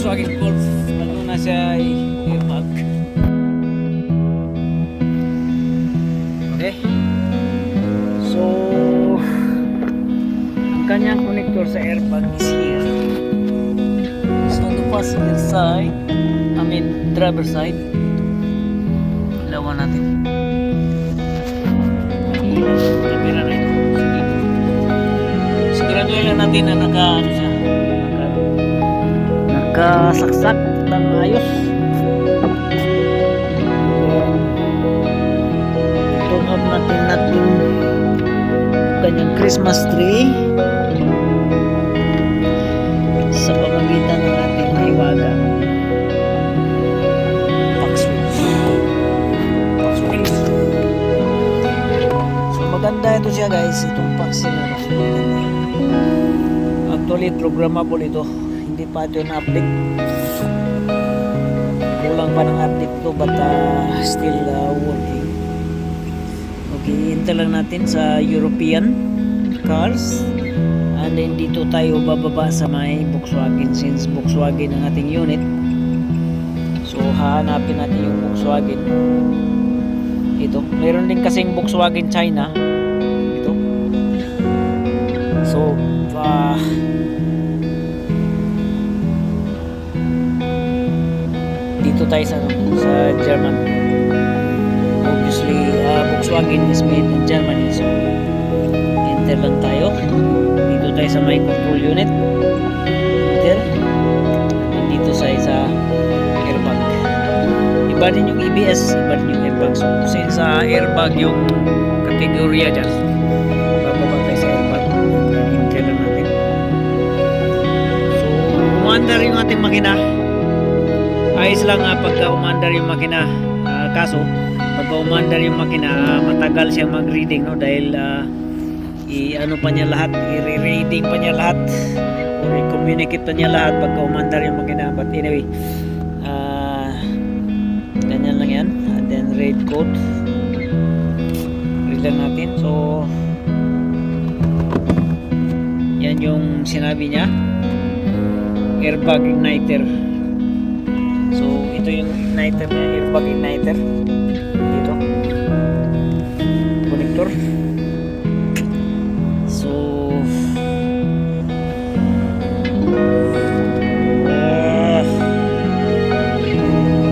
Volkswagen Golf. Ano na siya ay airbag. Okay. So, ang kanyang connector sa airbag is here. So, on the passenger side, I mean, driver side. Ilawan natin. Kamera na ito. Sige. Siguraduhin lang natin na nakasaksak ng ayos. Turn off natin kanyang Christmas tree sa pamamagitan ng ating hiwaga. Pack switch. So maganda ito siya guys, itong pack switch. Actually programmable ito, hindi pa ito na-update. Kulang pa ng update ito but still working. Okay, hintay lang natin sa European cars and then dito tayo bababa sa may Volkswagen since Volkswagen ang ating unit. So hahanapin natin yung Volkswagen. Ito, mayroon din kasing Volkswagen China. Ito. So dito tayo sa German. Obviously Volkswagen is made in Germany, so enter lang tayo. Dito tayo sa may control unit, enter, and dito sa airbag. Iba din yung EBS, iba din yung airbag. So since airbag yung kategorya dyan, bababa tayo sa airbag, enter lang natin. So umandar yung ating makina. Ayos lang pagka umandar yung makina, kaso pagka umandar yung makina matagal siyang mag-reading, no? Dahil i-ano pa niya lahat, i-reading pa niya lahat or i-communicate pa niya lahat pagka umandar yung makina. But anyway, ganyan lang yan. And then read code, read lang natin. So yan yung sinabi niya, airbag igniter. So ito yung igniter niya, airbag igniter. Dito connector. So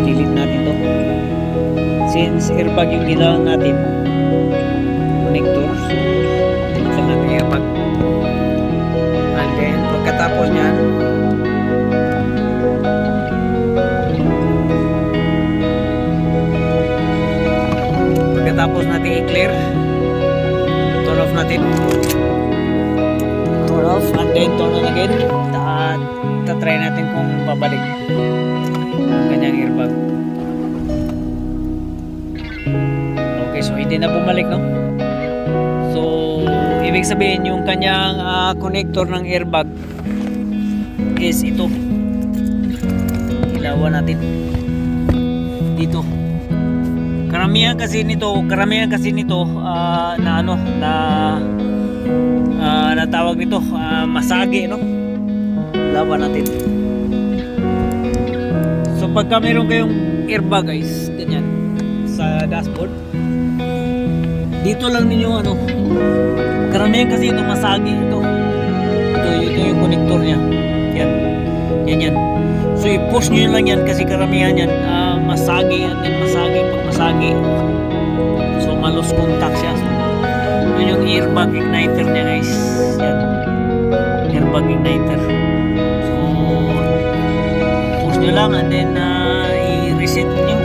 delete natin to since airbag yung ginawang natin connector. So delete lang natin airbag, and then pagkatapos nyan tapos natin i-clear, turn off natin, turn off and then turn on again. Tatry natin kung babalik ang kanyang airbag. Okay, so hindi na bumalik, no? So ibig sabihin yung kanyang connector ng airbag is ito. Ilawan natin dito. Karamihan kasi nito na tawag nito masagi, no? Lawan natin. So pagka meron kayong airbag guys, ganyan sa dashboard, dito lang ninyo karamihan kasi ito masagi ito yung connector niya. Yan. So i-push nyo lang yan kasi karamihan yan masagi, and then pag masagi, so malos contact siya. So yun yung airbag igniter niya guys. Yan, airbag igniter. So push nyo lang and then i-reset nyo